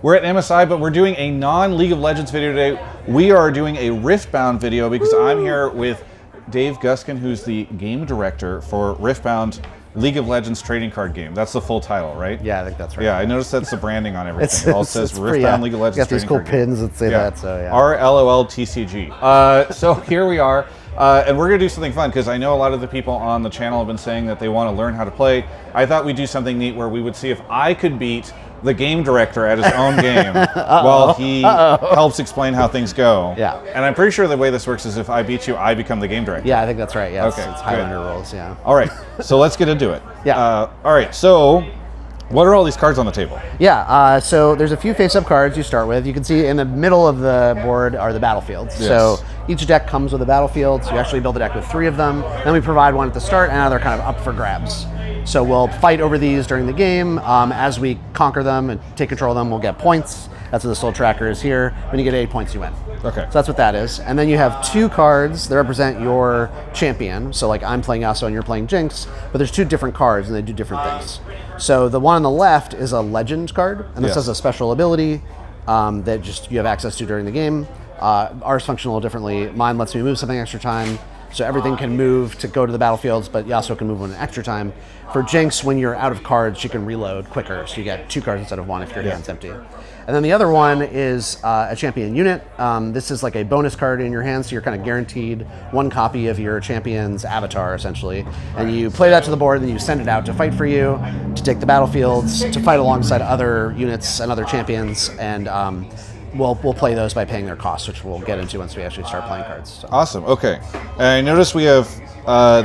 We're at MSI, but we're doing a non-League of Legends video today. We are doing a Riftbound video because I'm here with Dave Guskin, who's the game director for Riftbound League of Legends trading card game. That's the full title, right? Yeah, I think that's right. Yeah, I noticed that's the branding on everything. It all says Riftbound League of Legends. Got these cool pins game. that say that. So yeah. RLOL TCG. So here we are. And we're going to do something fun because I know a lot of the people on the channel have been saying that they want to learn how to play. I thought we'd do something neat where we would see if I could beat the game director at his own game while he helps explain how things go. Yeah. And I'm pretty sure the way this works is if I beat you, I become the game director. Yeah, I think that's right. Yeah, okay, it's Highlander rules, yeah. All right, so let's get into it. Yeah. All right, so what are all these cards on the table? Yeah, so there's a few face-up cards you start with. You can see in the middle of the board are the battlefields. Yes. So each deck comes with a battlefield. So you actually build a deck with 3 of them. Then we provide one at the start, and now they're kind of up for grabs. So we'll fight over these during the game. As we conquer them and take control of them, we'll get points. That's what the soul tracker is here. When you get 8 points, you win. Okay. So that's what that is. And then you have 2 cards that represent your champion. So like I'm playing Yasuo and you're playing Jinx, but there's 2 different cards and they do different things. So the one on the left is a legend card, and this has a special ability that just you have access to during the game. Ours function a little differently. Mine lets me move something extra time. So everything can move to go to the battlefields, but Yasuo can move one extra time. For Jinx, when you're out of cards, she can reload quicker, so you get 2 cards instead of 1 if your hand's empty. And then the other one is a champion unit. This is like a bonus card in your hand, so you're kind of guaranteed 1 copy of your champion's avatar, essentially. And you play that to the board, and then you send it out to fight for you, to take the battlefields, to fight alongside other units and other champions, and we'll play those by paying their costs, which we'll get into once we actually start playing cards. So. Awesome. Okay. And I noticed we have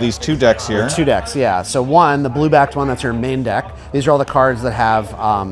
these 2 decks here. 2 decks, yeah. So one, the blue-backed one, that's your main deck. These are all the cards that have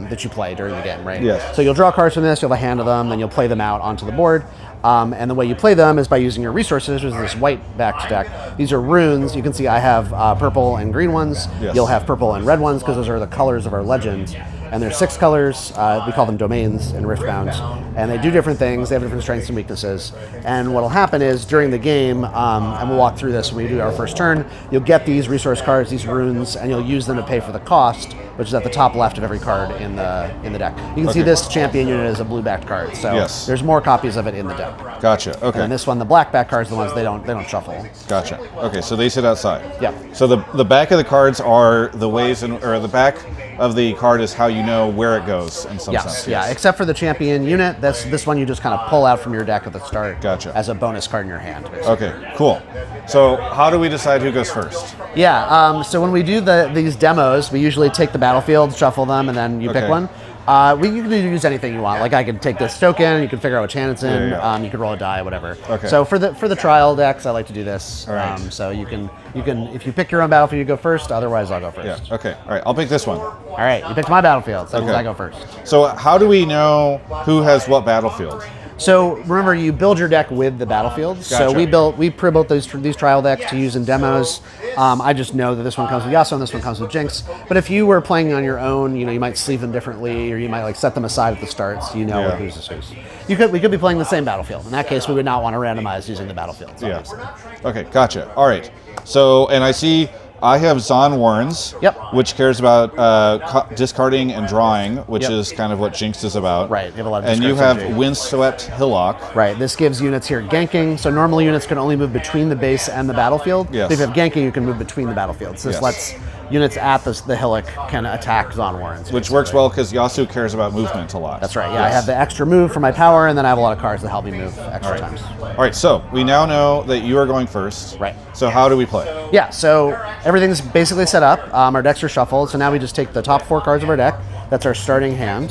that you play during the game, right? Yes. So you'll draw cards from this, you'll have a hand of them, then you'll play them out onto the board. And the way you play them is by using your resources, which is this white-backed deck. These are runes. You can see I have purple and green ones. Yes. You'll have purple and red ones because those are the colors of our legend. And there's 6 colors. We call them domains in Riftbound. And they do different things. They have different strengths and weaknesses. And what will happen is during the game, and we'll walk through this when we do our first turn, you'll get these resource cards, these runes, and you'll use them to pay for the cost, which is at the top left of every card in the deck. You can see this champion unit is a blue-backed card. So there's more copies of it in the deck. Gotcha. Okay. And this one, the black-backed cards, the ones they don't shuffle. Gotcha. Okay, so they sit outside. Yeah. So the back of the cards are the ways, or the back of the card is how you know where it goes in some sense. Yeah, except for the champion unit. This one you just kind of pull out from your deck at the start. Gotcha. As a bonus card in your hand. Basically. Okay, cool. So how do we decide who goes first? Yeah, so when we do these demos, we usually take the battlefield, shuffle them, and then you pick one. You can use anything you want. Like I could take this token, you can figure out which hand it's in, you could roll a die, whatever. Okay. So for the trial decks, I like to do this. All right. So you can if you pick your own battlefield, you go first. Otherwise, I'll go first. Yeah. Okay. All right. I'll pick this one. All right. You picked my battlefield, so I go first. So how do we know who has what battlefield? So remember, you build your deck with the battlefields. Gotcha. So we pre-built these trial decks to use in demos. I just know that this one comes with Yasuo and this one comes with Jinx. But if you were playing on your own, you might sleeve them differently, or you might like set them aside at the start, so you know who's whose. We could be playing the same battlefield. In that case, we would not want to randomize using the battlefields. Obviously. Okay, gotcha. All right. So, and I see I have Zon Warrens, which cares about discarding and drawing, which is kind of what Jinx is about. Right. You have a lot of and you have Windswept Hillock. Right. This gives units here ganking. So normal units can only move between the base and the battlefield. Yes. If you have ganking, you can move between the battlefields. This lets units at the hillock can attack Zon Warrens. Which works well because Yasuo cares about movement a lot. That's right. Yeah, I have the extra move for my power, and then I have a lot of cards that help me move extra times. All right. So we now know that you are going first. Right. So how do we play? Yeah. So everything's basically set up. Our decks are shuffled. So now we just take the top 4 cards of our deck. That's our starting hand.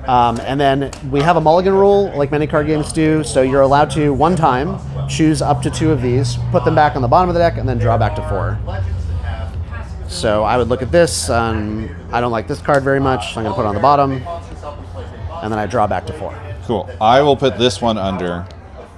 And then we have a mulligan rule, like many card games do. So you're allowed to, one time, choose up to 2 of these, put them back on the bottom of the deck, and then draw back to 4. So I would look at this, and I don't like this card very much, so I'm going to put it on the bottom, and then I draw back to 4. Cool. I will put this one under,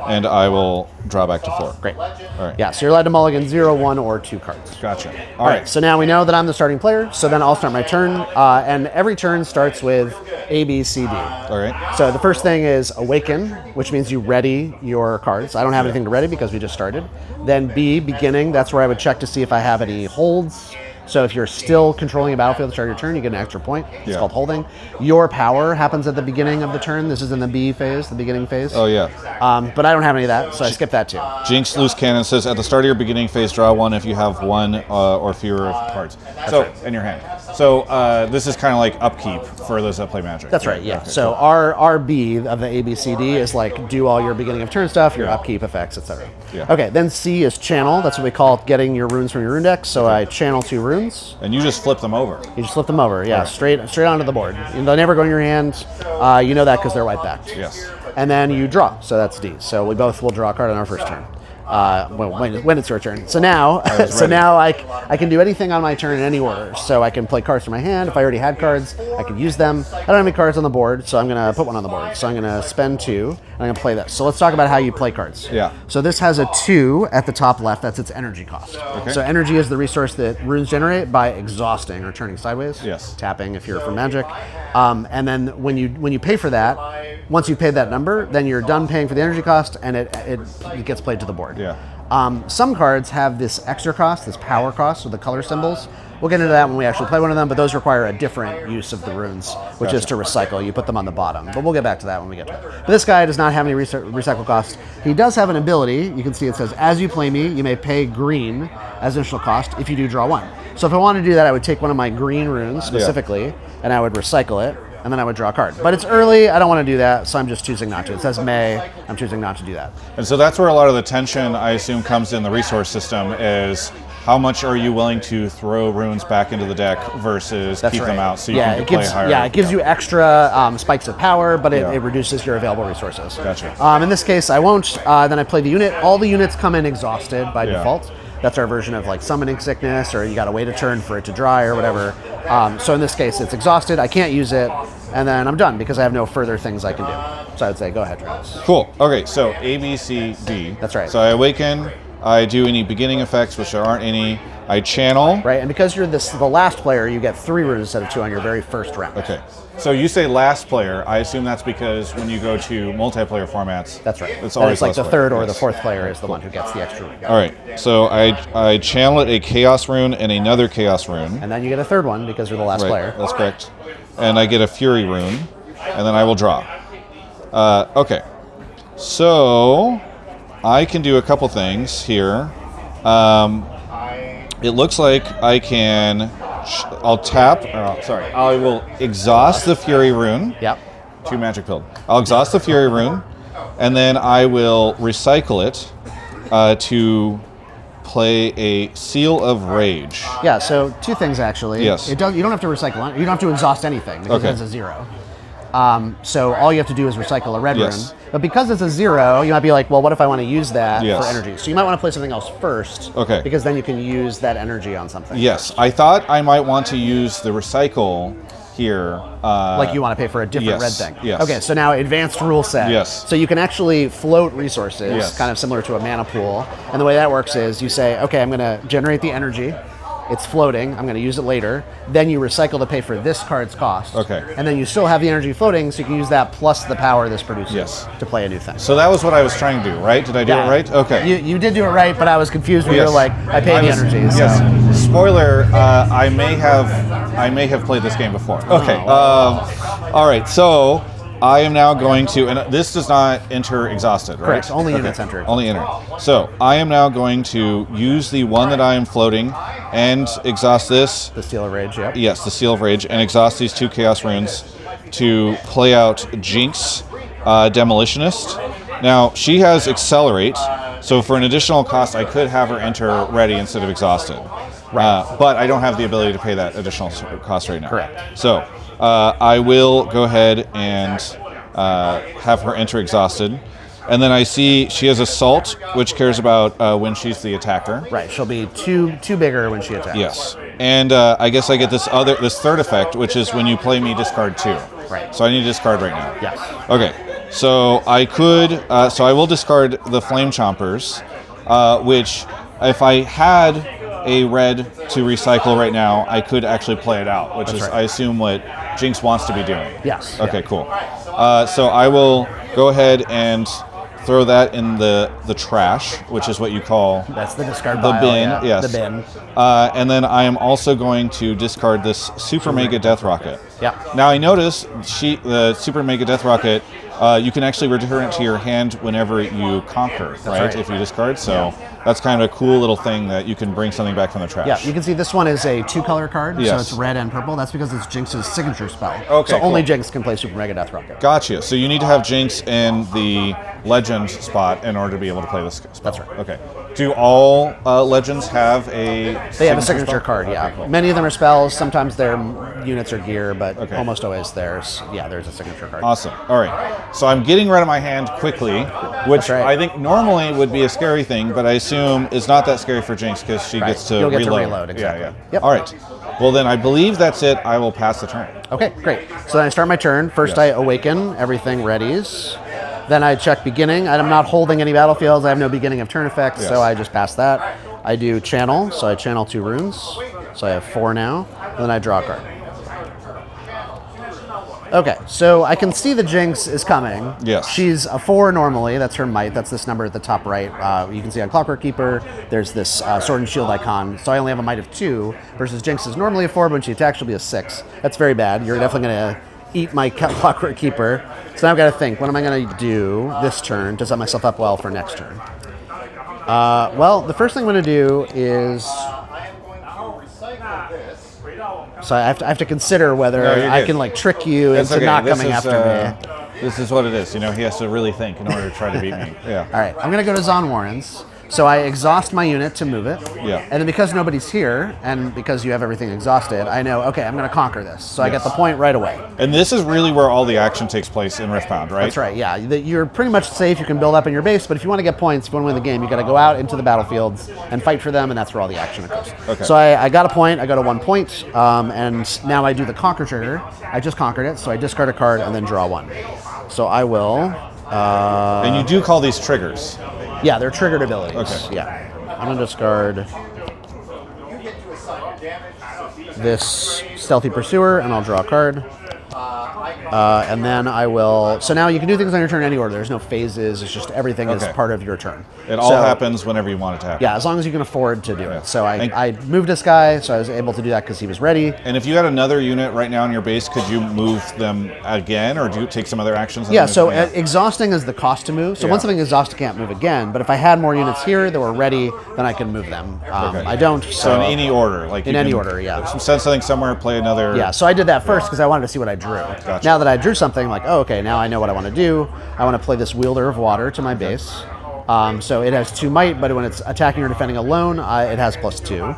and I will draw back to 4. Great. All right. Yeah, so you're allowed to mulligan 0, 1, or 2 cards. Gotcha. All right, so now we know that I'm the starting player, so then I'll start my turn, and every turn starts with A, B, C, D. All right. So the first thing is Awaken, which means you ready your cards. I don't have anything to ready because we just started. Then B, Beginning, that's where I would check to see if I have any holds. So if you're still controlling a battlefield to start your turn, you get an extra point. It's called holding. Your power happens at the beginning of the turn. This is in the B phase, the beginning phase. Oh, yeah. But I don't have any of that, so I skip that too. Jinx Loose Cannon says, at the start of your beginning phase, draw one if you have one or fewer cards. In your hand. So this is kind of like upkeep for those that play Magic. That's right, yeah. Okay, so cool. our B of the ABCD is like do all your beginning of turn stuff, your upkeep effects, etc. Yeah. Okay, then C is channel. That's what we call getting your runes from your rune deck. So I channel 2 runes. And you just flip them over. You just flip them over, yeah, straight onto the board. They'll never go in your hand. You know that because they're white backed. Yes. And then you draw. So that's D. So we both will draw a card on our first turn. When it's your turn. So now, I can do anything on my turn in any order. So I can play cards from my hand. If I already had cards, I can use them. I don't have any cards on the board, so I'm going to put one on the board. So I'm going to spend 2, and I'm going to play this. So let's talk about how you play cards. Yeah. So this has a 2 at the top left. That's its energy cost. Okay. So energy is the resource that runes generate by exhausting or turning sideways. Yes. Tapping if you're from Magic. And then when you pay for that, once you've paid that number, then you're done paying for the energy cost, and it gets played to the board. Yeah. Some cards have this extra cost, this power cost with the color symbols. We'll get into that when we actually play one of them, but those require a different use of the runes, which is to recycle. You put them on the bottom, but we'll get back to that when we get to it. But this guy does not have any recycle cost. He does have an ability. You can see it says, as you play me, you may pay green as initial cost if you do draw 1. So if I wanted to do that, I would take one of my green runes specifically, and I would recycle it, and then I would draw a card. But it's early, I don't want to do that, so I'm just choosing not to. It says May, I'm choosing not to do that. And so that's where a lot of the tension, I assume, comes in the resource system is how much are you willing to throw runes back into the deck versus keep them out so you can play higher? Yeah, it gives you extra spikes of power, but it reduces your available resources. Gotcha. In this case, I won't. Then I play the unit. All the units come in exhausted by default. That's our version of like summoning sickness, or you got to wait a turn for it to dry or whatever. So in this case, it's exhausted. I can't use it, and then I'm done because I have no further things I can do. So I would say, go ahead, Travis. Cool. Okay, so A, B, C, D. That's right. So I awaken. I do any beginning effects, which there aren't any. I channel. Right, and because you're the last player, you get 3 runes instead of 2 on your very first round. Okay. So you say last player. I assume that's because when you go to multiplayer formats, that's right. It's always like the last third player. or the fourth player is the one who gets the extra rune. All right. So I channel it a chaos rune and another chaos rune. And then you get a third one because you're the last player. That's correct. And I get a fury rune, and then I will draw. Okay. So I can do a couple things here. It looks like I can. I'll tap. I will exhaust the Fury rune. Yep. 2 magic build. I'll exhaust the Fury rune, and then I will recycle it to play a Seal of Rage. Yeah. So 2 things actually. Yes. You don't have to recycle. You don't have to exhaust anything because it's a 0. So all you have to do is recycle a red rune. But because it's a 0, you might be like, well, what if I want to use that for energy? So you might want to play something else first. Okay. Because then you can use that energy on something. Yes. I thought I might want to use the recycle here. Like you want to pay for a different red thing. Yes. Okay, so now advanced rule set. Yes. So you can actually float resources, kind of similar to a mana pool. And the way that works is you say, okay, I'm going to generate the energy. It's floating. I'm going to use it later. Then you recycle to pay for this card's cost. Okay. And then you still have the energy floating, so you can use that plus the power this produces to play a new thing. So that was what I was trying to do, right? Did I do it right? Okay. You did do it right, but I was confused when you were like, I paid the energy. Yes. Spoiler, I may have played this game before. Okay. All right. So I am now going to, and this does not enter exhausted, right? Correct. Only units enter. Only enter. So I am now going to use the one that I am floating and exhaust this. The Seal of Rage, yep. Yes, the Seal of Rage, and exhaust these 2 Chaos Runes to play out Jinx, Demolitionist. Now, she has Accelerate, so for an additional cost, I could have her enter ready instead of exhausted. Right. But I don't have the ability to pay that additional cost right now. Correct. So I will go ahead and have her enter exhausted. And then I see she has Assault, which cares about when she's the attacker. Right, she'll be two bigger when she attacks. Yes. And I guess I get this third effect, which is when you play me, discard 2. Right. So I need to discard right now. Yes. Okay. So I could, so I will discard the Flame Chompers, which if I had a red to recycle right now, I could actually play it out, which I assume what Jinx wants to be doing. Yes. Okay, cool. So I will go ahead and throw that in the trash, which is what you call That's the discard the pile, bin. yeah, Yes, the bin. And then I am also going to discard this Super Mega Death Rocket. Yeah. Now I notice the Super Mega Death Rocket. You can actually return it to your hand whenever you conquer, right? If you discard. So that's kind of a cool little thing that you can bring something back from the trash. Yeah, you can see this one is a 2-color card, Yes. so it's red and purple. That's because it's Jinx's signature spell. Okay, so only cool. Jinx can play Super Mega Death Rocket. Gotcha. So you need to have Jinx in the Legend spot in order to be able to play this spell. That's right. Okay. Do all Legends have a They have a signature spell? card, yeah. Okay, cool. Many of them are spells. Sometimes they're units or gear, but Okay. almost always there's a signature card. Awesome. All right. So I'm getting rid of my hand quickly, which That's right. I think normally would be a scary thing, but I assume is not that scary for Jinx because she Right. gets to You'll get reload. to reload, exactly. Yeah. Yep. All right. Well, then I believe that's it. I will pass the turn. Okay, great. So then I start my turn. First Yes. I awaken, everything readies. Then I check beginning. I'm not holding any battlefields. I have no beginning of turn effects, Yes. so I just pass that. I do channel, so I channel 2 runes. So I have 4 now. And then I draw a card. Okay, so I can see the Jinx is coming. Yes. She's a 4 normally. That's her might. That's this number at the top right. You can see on Clockwork Keeper, there's this Sword and Shield icon. So I only have a might of 2, versus Jinx is normally a 4, but when she attacks, she'll be a 6. That's very bad. You're definitely going to eat my Clockwork Keeper. So now I've got to think, what am I going to do this turn to set myself up well for next turn? Well, the first thing I'm going to do is... So I have to consider whether No, you're I good. can like trick you That's into okay. not This coming is, after me. This is what it is. You know, he has to really think in order to try to beat me. Yeah. All right, I'm going to go to Zon Warrens. So I exhaust my unit to move it. Yeah. And then because nobody's here, and because you have everything exhausted, I know, okay, I'm going to conquer this. So I get the point right away. And this is really where all the action takes place in Riftbound, right? That's right, yeah. You're pretty much safe. You can build up in your base, but if you want to get points, if you want to win the game, you got to go out into the battlefields and fight for them, and that's where all the action occurs. Okay. So I got a point. I got a 1 point, and now I do the conquer trigger. I just conquered it, so I discard a card and then draw 1. So I will... And you do call these triggers. Yeah, they're triggered abilities. Okay. Yeah. I'm going to discard this Stealthy Pursuer, and I'll draw a card. And then I will... So now you can do things on your turn in any order. There's no phases. It's just everything is Okay. part of your turn. It all happens whenever you want it to happen. Yeah, as long as you can afford to do Yeah. it. So And- I moved this guy, so I was able to do that because he was ready. And if you had another unit right now in your base, could you move them again, or do you take some other actions? Yeah, so exhausting is the cost to move. So Yeah. once something is exhausted, can't move again. But if I had more units here that were ready, then I can move them. Okay. I don't. So in any order, like In you any can order, yeah. Send something somewhere, play another. Yeah, so I did that first because I wanted to see what I drew. Gotcha. Now that I drew something, I'm like, oh, okay, now I know what I want to do. I want to play this Wielder of Water to my base. So it has 2 might, but when it's attacking or defending alone, it has +2.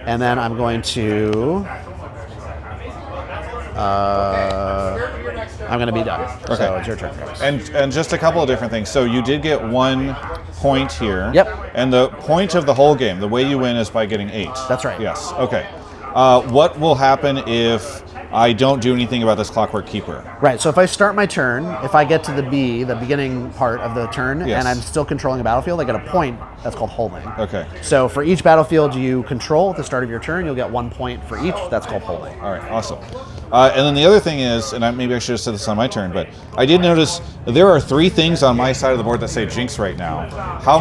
And then I'm going to... I'm going to be done. Okay. So it's your turn, guys. And just a couple of different things. So you did get 1 point here. Yep. And the point of the whole game, the way you win, is by getting 8. That's right. Yes. Okay. What will happen if I don't do anything about this Clockwork Keeper? Right, so if I start my turn, if I get to the beginning part of the turn, Yes. and I'm still controlling a battlefield, I get a point. That's called holding. Okay. So for each battlefield you control at the start of your turn, you'll get 1 point for each. That's called holding. All right, awesome. And then the other thing is, and maybe I should have said this on my turn, but I did notice there are 3 things on my side of the board that say Jinx right now. How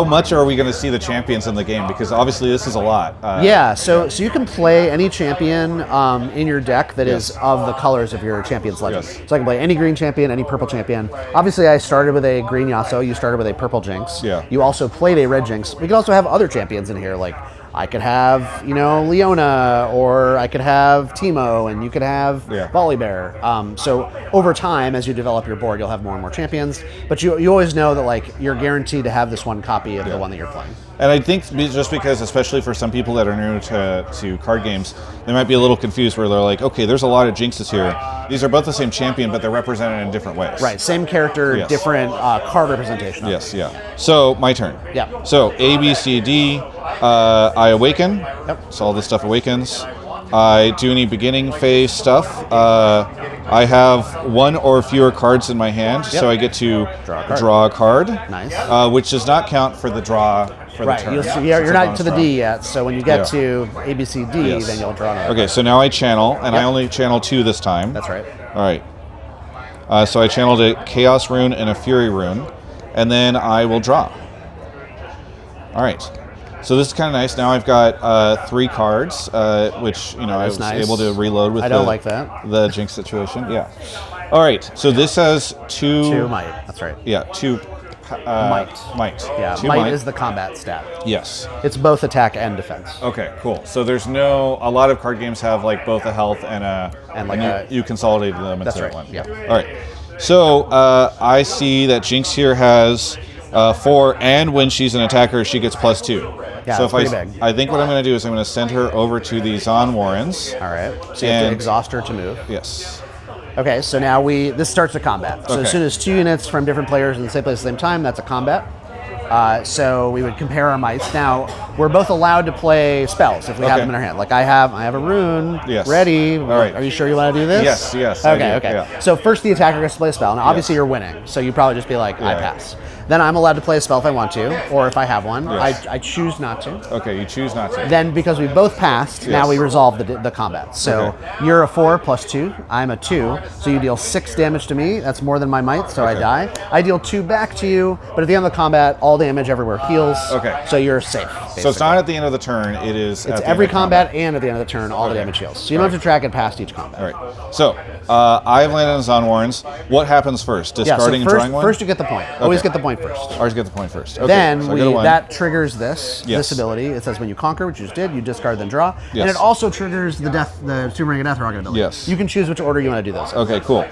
much are we going to see the champions in the game? Because obviously this is a lot. Yeah, so you can play any champion in your deck that is Yes. of the colors of your champion's legend. Yes. So I can play any green champion, any purple champion. Obviously I started with a green Yasuo, you started with a purple Jinx. Yeah. You also played a red Jinx. We could also have other champions in here, like I could have, Leona, or I could have Teemo, and you could have Volibear. So over time, as you develop your board, you'll have more and more champions. But you always know that like you're guaranteed to have this one copy of the one that you're playing. And I think just because, especially for some people that are new to card games, they might be a little confused where they're like, okay, there's a lot of Jinxes here. These are both the same champion, but they're represented in different ways. Right, same character, Yes. different card representation. Yes, yeah. So, my turn. Yeah. So, A, B, C, D, I awaken. Yep. So all this stuff awakens. I do any beginning phase stuff. I have 1 or fewer cards in my hand, so I get to draw a card. Nice. Which does not count for the draw for the turn. Right, you're not to the D yet, so when you get to A, B, C, D, Yes. then you'll draw another. Okay, so now I channel, and I only channel 2 this time. That's right. All right. So I channeled a Chaos Rune and a Fury Rune, and then I will draw. All right. So this is kind of nice. Now I've got 3 cards, which I was able to reload with. I don't like that. The Jinx situation. Yeah. All right. So this has 2 might. That's right. Yeah, 2 might. Yeah, 2 might is the combat stat. Yes. It's both attack and defense. Okay, cool. So there's a lot of card games have like both a health and you consolidated them into right. one. Yeah. All right. So I see that Jinx here has 4, and when she's an attacker, she gets +2. Yeah, so that's pretty big. I think what I'm going to do is I'm going to send her over to the Zon Warrens. All right. So you have to exhaust her to move. Yes. Okay, so now this starts a combat. So Okay. as soon as 2 units from different players in the same place at the same time, that's a combat. So we would compare our mights. Now, we're both allowed to play spells if we have them in our hand. Like I have a rune ready. All right. Are you sure you want to do this? Yes. Okay. Yeah. So first the attacker gets to play a spell. Now, obviously you're winning, so you probably just be like, I pass. Then I'm allowed to play a spell if I want to, or if I have one. Yes. I choose not to. Okay, you choose not to. Then, because we both passed, now we resolve the combat. So you're a 4 +2, I'm a 2, so you deal 6 damage to me. That's more than my might, so I die. I deal 2 back to you, but at the end of the combat, all damage everywhere heals. Okay. So you're safe. Basically. So it's not at the end of the turn, it is It's at the every end of combat and at the end of the turn, all the damage heals. So you don't have to track it past each combat. All right. So I've landed on Zon Warrens. What happens first? Discarding and drawing one? First you get the point. Always get the point first. Always get the point first. Okay. Then so I get a 1. that triggers this ability. It says when you conquer, which you just did, you discard then draw. Yes. And it also triggers the Super Mega Death Rocket ability. Yes. You can choose which order you want to do those. Okay, cool.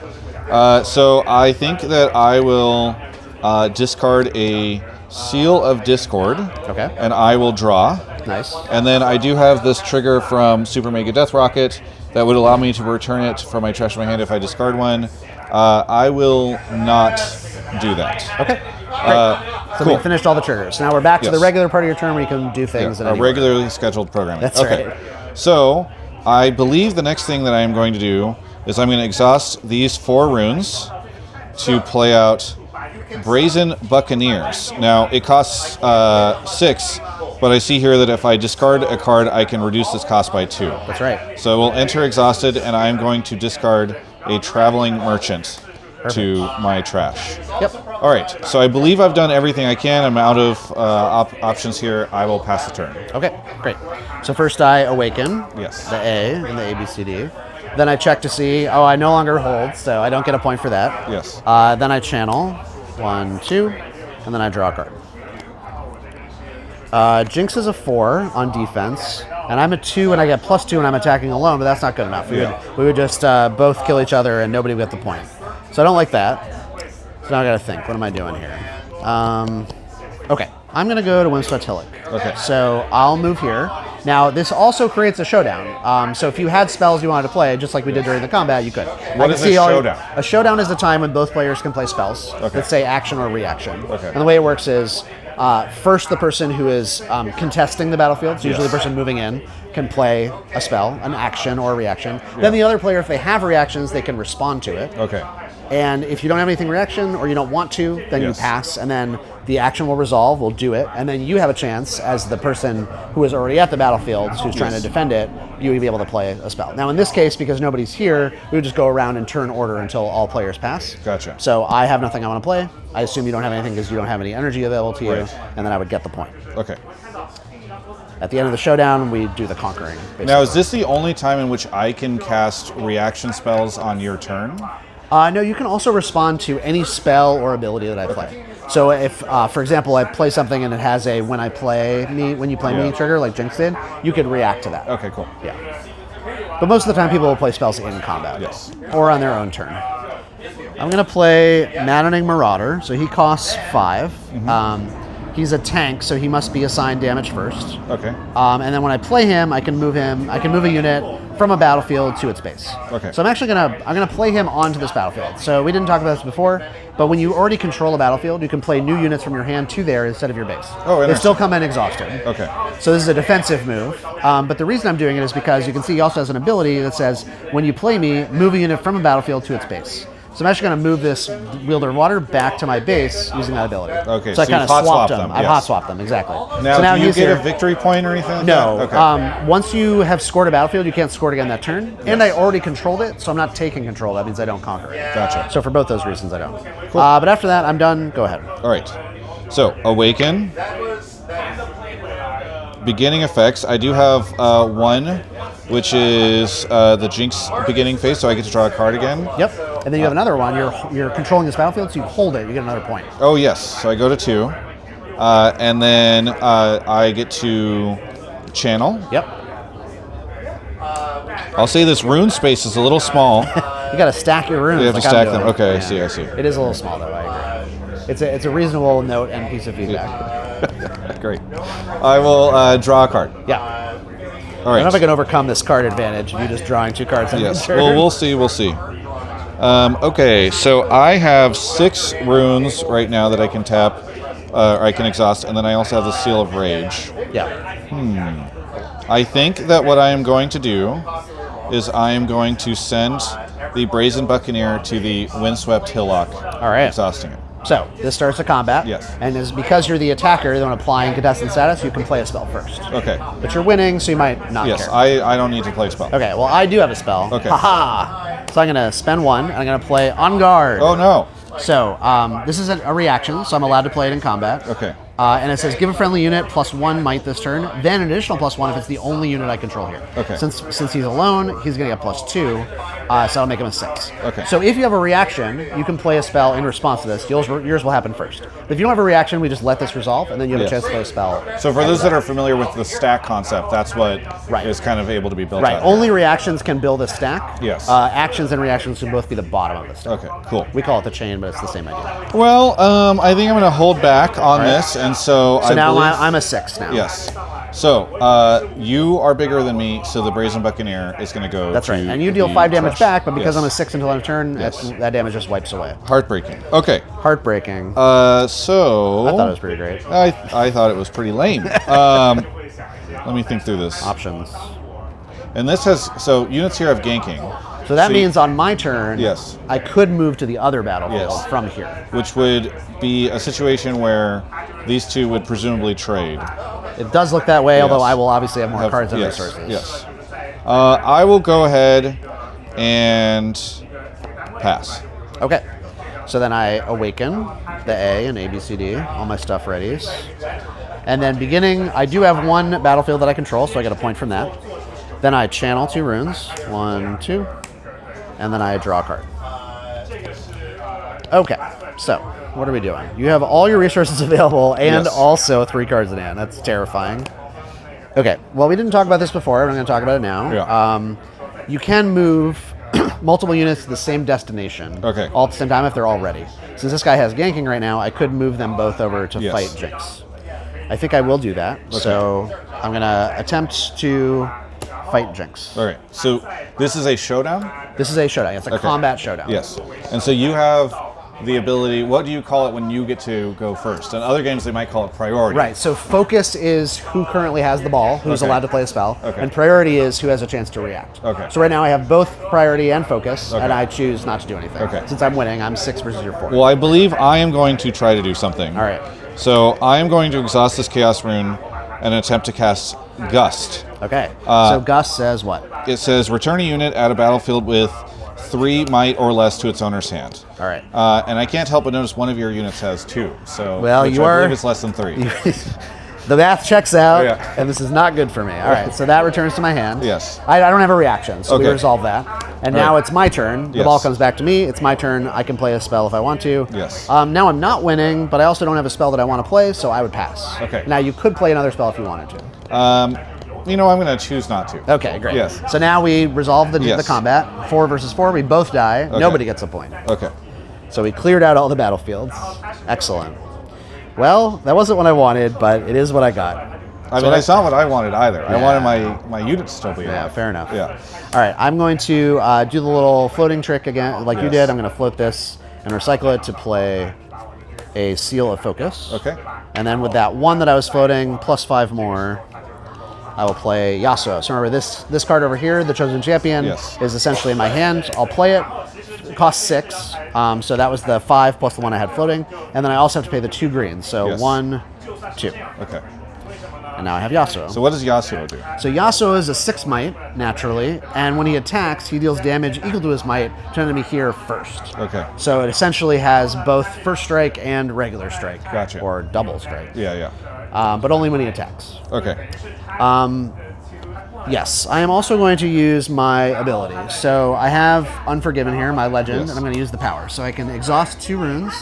So I think that I will discard a Seal of Discord. Okay. And I will draw. Nice. And then I do have this trigger from Super Mega Death Rocket that would allow me to return it from my trash in my hand if I discard one. I will not do that. Okay. So cool. we finished all the triggers. Now we're back to the regular part of your turn where you can do things. A regularly scheduled programming. That's right. So I believe the next thing that I'm going to do is I'm going to exhaust these 4 runes to play out Brazen Buccaneers. Now it costs 6, but I see here that if I discard a card, I can reduce this cost by 2. That's right. So we'll enter exhausted, and I'm going to discard a Traveling Merchant to my trash. Yep. All right. So I believe I've done everything I can. I'm out of options here. I will pass the turn. Okay, great. So first I awaken. Yes. The A and the ABCD. Then I check to see, I no longer hold, so I don't get a point for that. Yes. Then I channel 1, 2, and then I draw a card. Jinx is a 4 on defense, and I'm a 2 and I get +2 and I'm attacking alone, but that's not good enough. We would just both kill each other and nobody would get the point. So I don't like that. So now I gotta think, what am I doing here? Okay, I'm gonna go to Windswept Hillock. Okay. So I'll move here. Now this also creates a showdown. So if you had spells you wanted to play, just like we did during the combat, you could. What is a showdown? A showdown is the time when both players can play spells. Okay. Let's say action or reaction. Okay. And the way it works is, first the person who is contesting the battlefield, so usually the person moving in, can play a spell, an action or a reaction. Then the other player, if they have reactions, they can respond to it. Okay. And if you don't have anything reaction or you don't want to, then you pass, and then the action will resolve, we'll do it, and then you have a chance as the person who is already at the battlefield, who's trying to defend it, you would be able to play a spell. Now in this case, because nobody's here, we would just go around in turn order until all players pass. Gotcha. So I have nothing I want to play. I assume you don't have anything because you don't have any energy available to you, and then I would get the point. Okay. At the end of the showdown, we do the conquering. Basically. Now, is this the only time in which I can cast reaction spells on your turn? No, you can also respond to any spell or ability that I play. So if, for example, I play something and it has a when you play me trigger, like Jinx did, you could react to that. Okay, cool. Yeah. But most of the time, people will play spells in combat. Yes. Or on their own turn. I'm going to play Maddening Marauder. So he costs 5. He's a tank, so he must be assigned damage first. Okay. And then when I play him, I can move a unit from a battlefield to its base. Okay. So I'm gonna play him onto this battlefield. So we didn't talk about this before, but when you already control a battlefield, you can play new units from your hand to there instead of your base. Oh, interesting. They still come in exhausted. Okay. So this is a defensive move. But the reason I'm doing it is because you can see he also has an ability that says when you play me, move a unit from a battlefield to its base. So I'm actually going to move this Wielder of Water back to my base using that ability. Okay, So I so kind of you've hot swapped swapped them. them, I've yes. hot swapped them, exactly. Now, so now do you he's get here. a victory point or anything like No. that? Okay. Once you have scored a battlefield, you can't score it again that turn. And I already controlled it, so I'm not taking control. That means I don't conquer it. Gotcha. So for both those reasons, I don't. Cool. But after that, I'm done. Go ahead. All right. So, Awaken. Beginning effects. I do have one, which is the Jinx beginning phase, so I get to draw a card again. Yep. And then you have another one. You're controlling this battlefield, so you hold it. You get another point. Oh, yes. So I go to 2. And then I get to channel. Yep. I'll say this rune space is a little small. You got to stack your runes. You have to like I'm stack them. doing. Okay, Yeah. I see. It is a little small, though. I agree. It's a reasonable note and piece of feedback. Great. I will draw a card. Yeah. All I right. don't know if I can overcome this card advantage of you just drawing 2 cards on Yes. your Well, turn. we'll see. We'll see. Okay, so I have 6 runes right now that I can tap, or I can exhaust, and then I also have the Seal of Rage. Yeah. I think that what I am going to do is I am going to send the Brazen Buccaneer to the Windswept Hillock, All right. exhausting it. So this starts the combat. Yes. And is because you're the attacker, the one applying contestant status, you can play a spell first. Okay. But you're winning, so you might not Yes, care. I don't need to play a spell. Okay, well, I do have a spell. Okay. Haha! So I'm going to spend 1, and I'm going to play On Guard. Oh, no. So this is a reaction, so I'm allowed to play it in combat. Okay. And it says give a friendly unit +1 might this turn, then an additional +1 if it's the only unit I control here. Okay. Since he's alone, he's going to get +2, so that'll make him a 6. Okay. So if you have a reaction, you can play a spell in response to this. Yours will happen first. But if you don't have a reaction, we just let this resolve, and then you have Yes. a chance to play a spell. So for those that are familiar with the stack concept, that's what Right. is kind of able to be built Right, out. only reactions can build a stack. Yes. Actions and reactions can both be the bottom of the stack. Okay, cool. We call it the chain, but it's the same idea. Well, I think I'm going to hold back on this, and so So I now believe, I'm a 6 now. Yes. So you are bigger than me, so the Brazen Buccaneer is going to go. That's right. to And you deal the 5 damage trash. back, but because Yes. I'm a 6 until end of turn, Yes. that damage just wipes away. Heartbreaking. Okay. Heartbreaking. So I thought it was pretty great. I thought it was pretty lame. Let me think through this. Options. And this has units here have ganking. So that So means on my turn, Yes. I could move to the other battlefield Yes. from here. Which would be a situation where these two would presumably trade. It does look that way, although Yes. I will obviously have more Have- cards and yes, resources. Yes. I will go ahead and pass. Okay. So then I awaken the A and ABCD, all my stuff ready. And then beginning, I do have 1 battlefield that I control, so I get a point from that. Then I channel 2 runes, 1, 2, and then I draw a card. Okay, so what are we doing? You have all your resources available and Yes. also 3 cards in hand. That's terrifying. Okay, well, we didn't talk about this before. I'm going to talk about it now. Yeah. You can move multiple units to the same destination Okay. all at the same time if they're all ready. Since this guy has ganking right now, I could move them both over to Yes. fight Jinx. I think I will do that. So I'm going to attempt to fight Jinx. All right. So this is a showdown? This is a showdown. It's a combat showdown. Yes. And so you have the ability, what do you call it when you get to go first? In other games, they might call it priority. Right, so focus is who currently has the ball, who's Okay. allowed to play a spell, Okay. and priority is who has a chance to react. Okay. So right now I have both priority and focus, Okay. and I choose not to do anything. Okay. Since I'm winning, I'm 6 versus your 4. Well, I believe I am going to try to do something. All right. So I am going to exhaust this Chaos Rune and attempt to cast Gust. Okay, so Gus says what? It says return a unit at a battlefield with 3 might or less to its owner's hand. All right. And I can't help but notice one of your units has 2. So Well, which you I are- believe it's less than 3. The math checks out, Yeah. and this is not good for me. All right, so that returns to my hand. Yes. I don't have a reaction, so we Okay. resolve that. And All now right. it's my turn. The Yes. ball comes back to me. It's my turn. I can play a spell if I want to. Yes. Now I'm not winning, but I also don't have a spell that I want to play, so I would pass. Okay. Now you could play another spell if you wanted to. I'm going to choose not to. Okay, great. Yes. So now we resolve the Yes. combat. 4 versus 4. We both die. Okay. Nobody gets a point. Okay. So we cleared out all the battlefields. Excellent. Well, that wasn't what I wanted, but it is what I got. I mean, that's not what I wanted either. I Yeah. wanted my units to still be Yeah, alive. fair enough. Yeah. All right, I'm going to do the little floating trick again, like you Yes. did. I'm going to float this and recycle it to play a Seal of Focus. Okay. And then with that 1 that I was floating, plus 5 more, I will play Yasuo. So remember, this card over here, the Chosen Champion, Yes. is essentially in my hand. I'll play it, costs 6. So that was the 5 plus the 1 I had floating. And then I also have to pay the 2 greens. So Yes. 1, 2. Okay. And now I have Yasuo. So what does Yasuo do? So Yasuo is a 6 might, naturally, and when he attacks, he deals damage equal to his might to an enemy here first. Okay. So it essentially has both first strike and regular strike. Gotcha. Or double strike. Yeah. But only when he attacks. Okay. Yes, I am also going to use my ability. So I have Unforgiven here, my legend, Yes. and I'm going to use the power. So I can exhaust 2 runes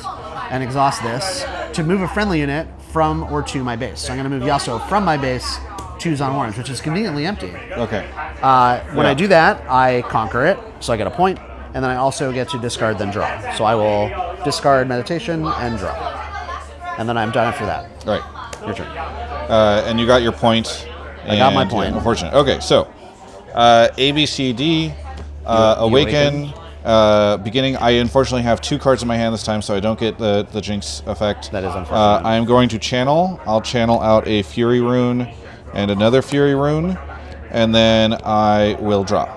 and exhaust this to move a friendly unit from or to my base. So I'm going to move Yasuo from my base to Zon Orange, which is conveniently empty. Okay. When I do that, I conquer it, so I get a point, and then I also get to discard then draw. So I will discard meditation and draw. And then I'm done after that. All right. Your turn. And you got your point. I got my and, point. Yeah, unfortunate. Okay, so A, B, C, D, Awaken. Beginning, I unfortunately have 2 cards in my hand this time, so I don't get the Jinx effect. That is unfortunate. I am going to channel. I'll channel out a Fury Rune and another Fury Rune, and then I will draw.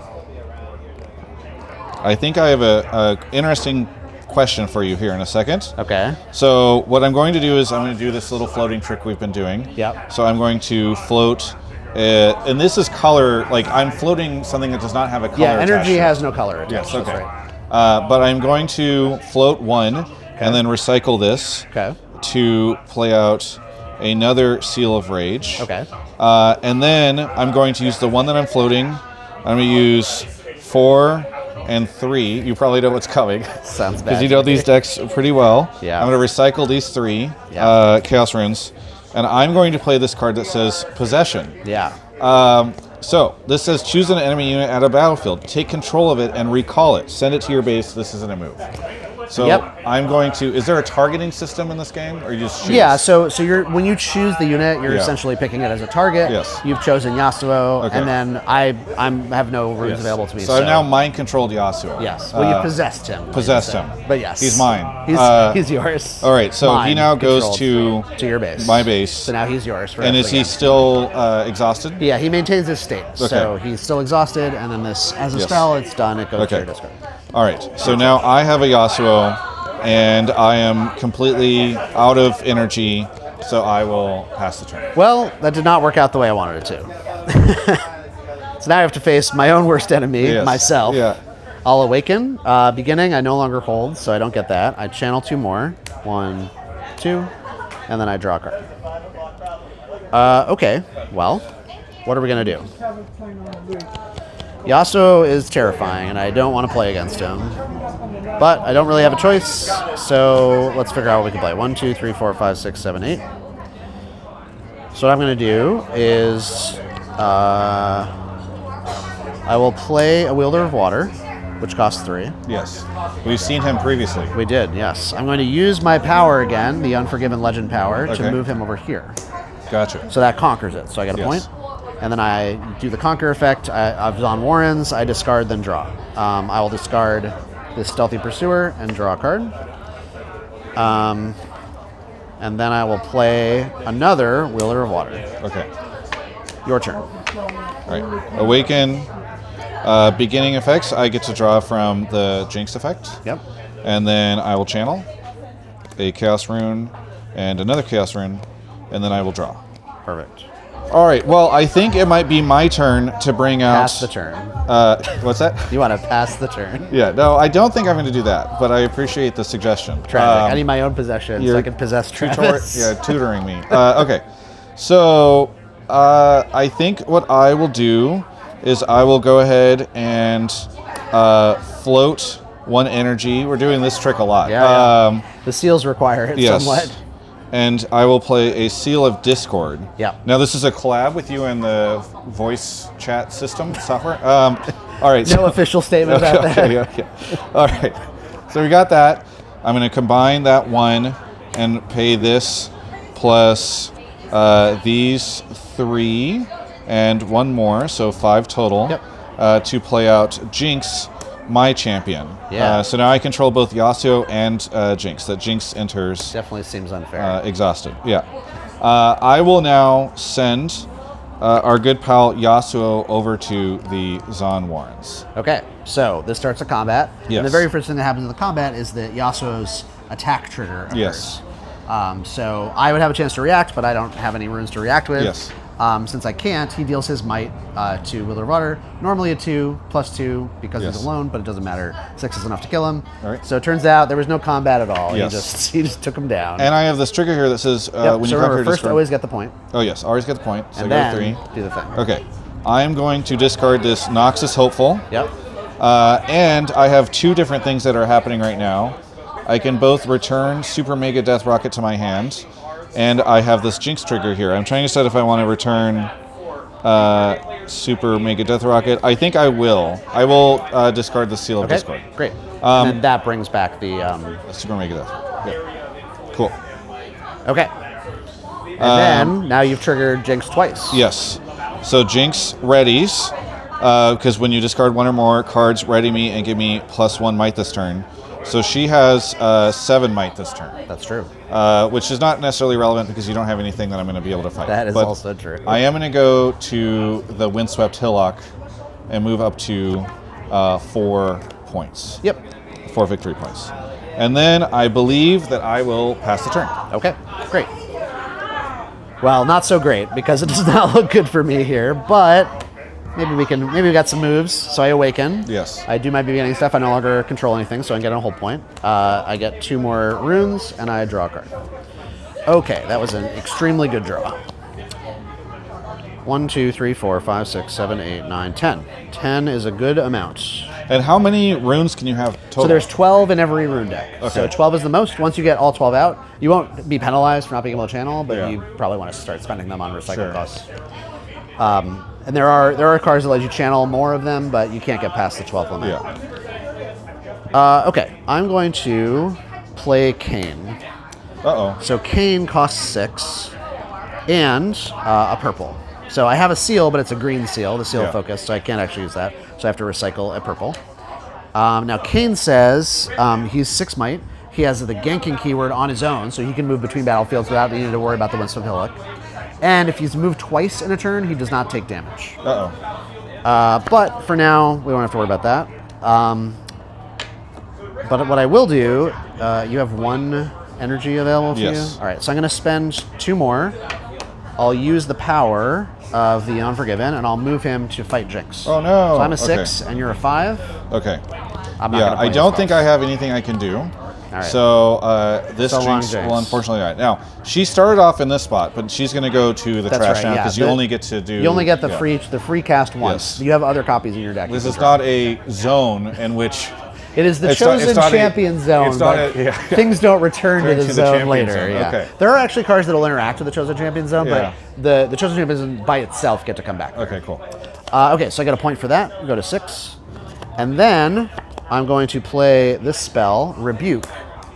I think I have a interesting question for you here in a second. Okay. So what I'm going to do is I'm going to do this little floating trick we've been doing. Yep. So I'm going to float, and this is color, like I'm floating something that does not have a color Yeah, attached energy to it. has no color attached. Yes, That's okay. right. But I'm going to float 1 and then recycle this Okay. to play out another Seal of Rage. Okay. And then I'm going to use the one that I'm floating. I'm going to use 4 and 3. You probably know what's coming. Sounds bad. Because you know these decks pretty well. Yeah. I'm going to recycle these 3 Yeah. Chaos Runes. And I'm going to play this card that says Possession. Yeah. So this says choose an enemy unit at a battlefield, take control of it, and recall it. Send it to your base. This isn't a move. So Yep. I'm going to. Is there a targeting system in this game, or you just choose? Yeah, so you're when you choose the unit, you're Yeah. essentially picking it as a target. Yes. You've chosen Yasuo, Okay. and then I have no runes Yes. available to me. So I've now mind controlled Yasuo. Yes. Well, you possessed him. like possessed you said. him. But yes, He's mine. He's yours. All right. So he Mine, now goes controlled to your base. my base. So now he's yours. For And is he still exhausted? Yeah, he maintains his state. So Okay. he's still exhausted, and then this, as a Yes. spell, it's done. It goes to Okay. your discard. All right. So now I have a Yasuo, and I am completely out of energy. So I will pass the turn. Well, that did not work out the way I wanted it to. So now I have to face my own worst enemy, Yes. myself. Yeah. I'll awaken. Beginning, I no longer hold, so I don't get that. I channel 2 more. 1, 2, and then I draw a card. Okay, well, what are we going to do? Yasuo is terrifying, and I don't want to play against him. But I don't really have a choice, so let's figure out what we can play. 1, 2, 3, 4, 5, 6, 7, 8. So what I'm going to do is I will play a Wielder of Water, which costs 3. Yes. We've seen him previously. We did, yes. I'm going to use my power again, the Unforgiven Legend power, Okay. to move him over here. Gotcha. So that conquers it. So I get a Yes. point. And then I do the conquer effect. I've Zon Warrens. I discard, then draw. I will discard this Stealthy Pursuer and draw a card. And then I will play another Wielder of Water. Okay. Your turn. All right. Awaken. Beginning effects, I get to draw from the Jinx effect. Yep. And then I will channel a Chaos Rune and another Chaos Rune, and then I will draw. Perfect. All right. Well, I think it might be my turn to bring out. Pass the turn. What's that? You want to pass the turn? Yeah. No, I don't think I'm going to do that, but I appreciate the suggestion. Traffic. I need my own possession so you're I can possess Travis. Tutoring me. Okay. So I think what I will do is I will go ahead and float 1 energy. We're doing this trick a lot. Yeah. The seals require it Yes. somewhat. And I will play a Seal of Discord. Yeah. Now this is a collab with you and the voice chat system software. All right. No official statement about that. Okay. All right. So we got that. I'm going to combine that 1 and pay this plus these 3 and 1 more, so 5 total. Yep. To play out Jinx, my champion. Yeah. So now I control both Yasuo and Jinx. That Jinx enters Definitely seems unfair. exhausted. Yeah. I will now send our good pal Yasuo over to the Zon Warrens. Okay, so this starts a combat. Yes. And the very first thing that happens in the combat is that Yasuo's attack trigger occurs. Yes. So I would have a chance to react, but I don't have any runes to react with. Yes. Since I can't, he deals his might to Wither of Water. Normally a 2 plus 2 because Yes. he's alone, but it doesn't matter. 6 is enough to kill him. All right. So it turns out there was no combat at all. Yes. He just took him down. And I have this trigger here that says Yep, when so you remember, conquer first discard. always get the point. Oh yes, always get the point. So And I go then 3. do the thing. Okay. I'm going to discard this Noxus Hopeful. Yep. And I have 2 different things that are happening right now. I can both return Super Mega Death Rocket to my hand, and I have this Jinx trigger here. I'm trying to decide if I want to return Super Mega Death Rocket. I think I will. I will discard the Seal of Okay, Discord. great. And then that brings back the... Super Mega Death. Cool. Okay. And then, now you've triggered Jinx twice. Yes. So Jinx readies, because when you discard 1 or more cards, ready me and give me +1 might this turn. So she has 7 might this turn. That's true. Which is not necessarily relevant because you don't have anything that I'm going to be able to fight. That is But also true. I am going to go to the Windswept Hillock and move up to 4 points. Yep. 4 victory points. And then I believe that I will pass the turn. Okay, great. Well, not so great because it does not look good for me here, but maybe we got some moves. So I awaken. Yes. I do my beginning stuff. I no longer control anything, so I get a hold point. I get 2 more runes, and I draw a card. Okay, that was an extremely good draw. 1, 2, 3, 4, 5, 6, 7, 8, 9, 10. 10 is a good amount. And how many runes can you have total? So there's 12 in every rune deck. Okay. So 12 is the most. Once you get all 12 out, you won't be penalized for not being able to channel, but Yeah. you probably want to start spending them on recycle Sure. costs. And there are cards that let you channel more of them, but you can't get past the 12 limit. Yeah. Okay, I'm going to play Kane. Uh-oh. So Kane costs 6 and a purple. So I have a seal, but it's a green seal, the seal of focus, so I can't actually use that. So I have to recycle a purple. Now Kane says he's 6 might. He has the ganking keyword on his own, so he can move between battlefields without needing to worry about the Windswept Hillock. And if he's moved twice in a turn, he does not take damage. Uh-oh. But for now, we don't have to worry about that. But what I will do, you have 1 energy available to Yes. you? All right, so I'm going to spend 2 more. I'll use the power of the Unforgiven, and I'll move him to fight Jinx. Oh, no. So I'm a Okay. 6, and you're a 5. Okay. I'm not Yeah, gonna play I his don't think I cards. have anything I can do. All right. So this So long, Jinx Jinx. will unfortunately die. Now, she started off in this spot, but she's going to go to the That's trash right, now yeah. because you only get to do... You only get the yeah. free cast once. Yes. You have other copies in your deck. This you is can draw. not a zone in which... It is the It's not- chosen it's not a- champion zone, it's not but a- yeah. things don't return to Return the to the zone champion later. zone, Yeah. okay. There are actually cards that will interact with the chosen champion zone, Yeah. but the chosen champion zone by itself get to come back. Okay, cool. Okay, so I get a point for that. Go to 6. And then I'm going to play this spell, Rebuke,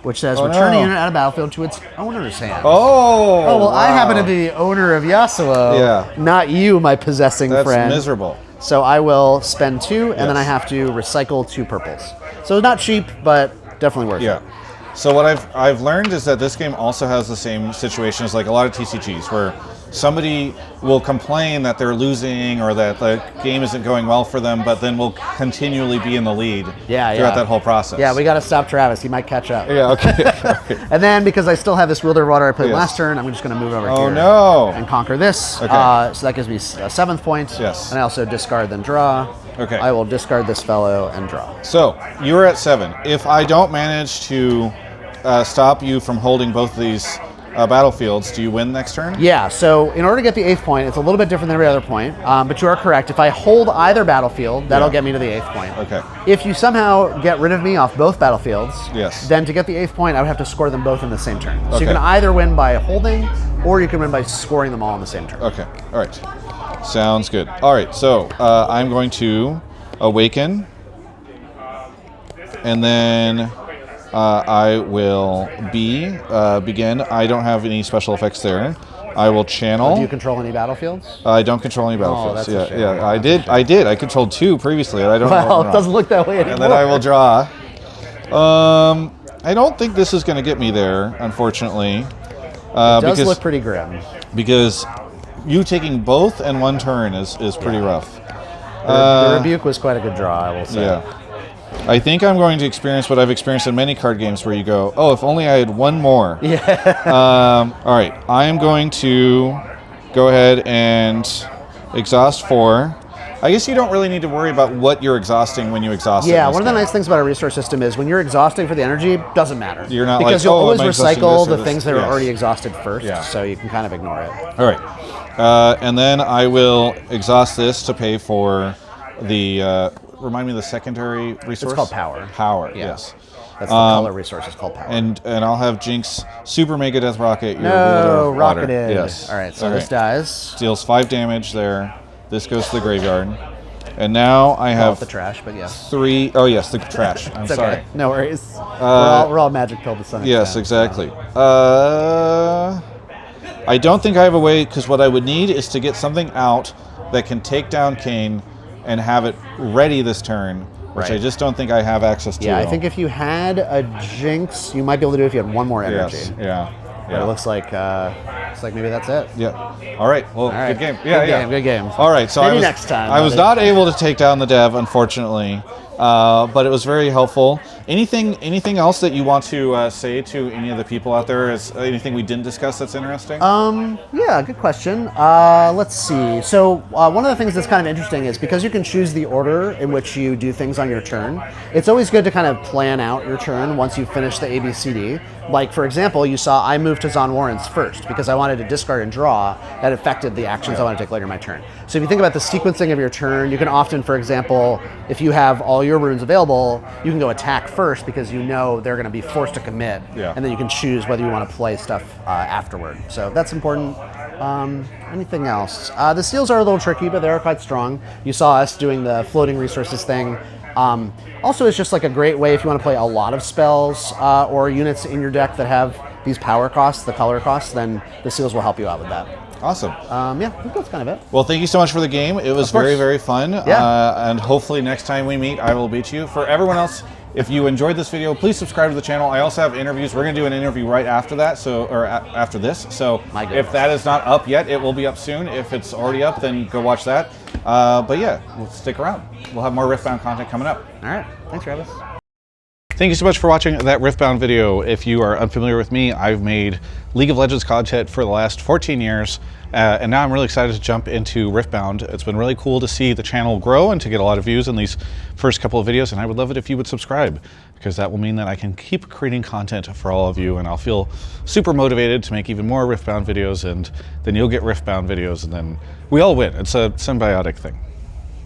which says Oh, return a no. unit out of battlefield to its owner's hand. Oh, well, I happen to wow. be the owner of Yasuo, Yeah. not you, my possessing That's friend. miserable. So I will spend 2, and then I Yes. have to recycle 2 purples. So not cheap, but definitely worth Yeah. it. So what I've learned is that this game also has the same situation as like a lot of TCGs where somebody will complain that they're losing or that the game isn't going well for them, but then will continually be in the lead throughout that whole process. Yeah, we got to stop Travis. He might catch up. Yeah, okay. And then because I still have this Wielder of Water I played Yes. last turn, I'm just going to move over Oh, here no. and conquer this. Okay. So that gives me a 7th point. Yes. And I also discard, then draw. Okay. I will discard this fellow and draw. So you're at 7. If I don't manage to stop you from holding both of these battlefields, do you win next turn? Yeah, so in order to get the 8th point, it's a little bit different than every other point, but you are correct. If I hold either battlefield, that'll Yeah. get me to the 8th point. Okay. If you somehow get rid of me off both battlefields, Yes. then to get the 8th point, I would have to score them both in the same turn. So you Okay. can either win by holding, or you can win by scoring them all in the same turn. Okay. All right. Sounds good. All right. So I'm going to awaken, and then I will begin. I don't have any special effects there. I will channel. Do you control any battlefields? I don't control any battlefields. that's a shame. Yeah. I did. I controlled 2 previously, and I don't know. Well, what it doesn't look that way anymore. And then I will draw. I don't think this is going to get me there, unfortunately. It does look pretty grim. Because you taking both and 1 turn is pretty rough. The Rebuke was quite a good draw, I will say. Yeah. I think I'm going to experience what I've experienced in many card games where you go, oh, if only I had 1 more. Yeah. All right, I am going to go ahead and exhaust 4. I guess you don't really need to worry about what you're exhausting when you exhaust. Yeah, one of the nice things about a resource system is when you're exhausting for the energy, doesn't matter. You're not because like, you'll oh, always am I exhausting recycle this or the this? things that are Yes. already exhausted first, Yeah. so you can kind of ignore it. All right, and then I will exhaust this to pay for the. Remind me of the secondary resource. It's called power. Power. Yeah. Yes. That's the color resource. It's called power. And I'll have Jinx Super Mega Death Rocket. Your no, wielder of water. rocketed. Yes. All right, so this dies. Deals 5 damage there. This goes to the graveyard. And now I have the trash, but yes. 3. Oh yes, the trash. I'm It's sorry. okay. No worries. We're all magic pill to some extent. Yes, exactly. I don't think I have a way, because what I would need is to get something out that can take down Kane and have it ready this turn, which I just don't think I have access to. Yeah, I think if you had a Jinx, you might be able to do it if you had 1 more energy. Yes. Yeah. But it looks like maybe that's it. Yeah. All right. Well, All right. good game. Yeah, Good game. All right. So Maybe next time, I was buddy. not able to take down the dev, unfortunately, but it was very helpful. Anything else that you want to say to any of the people out there? Is anything we didn't discuss that's interesting? Yeah, good question. Let's see. So one of the things that's kind of interesting is because you can choose the order in which you do things on your turn, it's always good to kind of plan out your turn once you finish the ABCD. Like, for example, you saw I moved to Zon Warren's first because I wanted to discard and draw. That affected the actions I want to take later in my turn. So if you think about the sequencing of your turn, you can often, for example, if you have all your runes available, you can go attack first because you know they're going to be forced to commit. Yeah. And then you can choose whether you want to play stuff afterward. So that's important. Anything else? The seals are a little tricky, but they are quite strong. You saw us doing the floating resources thing. Also, it's just like a great way if you want to play a lot of spells or units in your deck that have these power costs, the color costs, then the seals will help you out with that. Awesome. Yeah, I think that's kind of it. Well, thank you so much for the game. It was very, very fun. Yeah. And hopefully next time we meet, I will beat you. For everyone else, if you enjoyed this video, please subscribe to the channel. I also have interviews. We're going to do an interview right after that, after this. So if that is not up yet, it will be up soon. If it's already up, then go watch that. But yeah, we'll stick around. We'll have more Riftbound content coming up. All right. Thanks, Travis. Thank you so much for watching that Riftbound video. If you are unfamiliar with me, I've made League of Legends content for the last 14 years, and now I'm really excited to jump into Riftbound. It's been really cool to see the channel grow and to get a lot of views in these first couple of videos, and I would love it if you would subscribe, because that will mean that I can keep creating content for all of you, and I'll feel super motivated to make even more Riftbound videos, and then you'll get Riftbound videos, and then we all win. It's a symbiotic thing.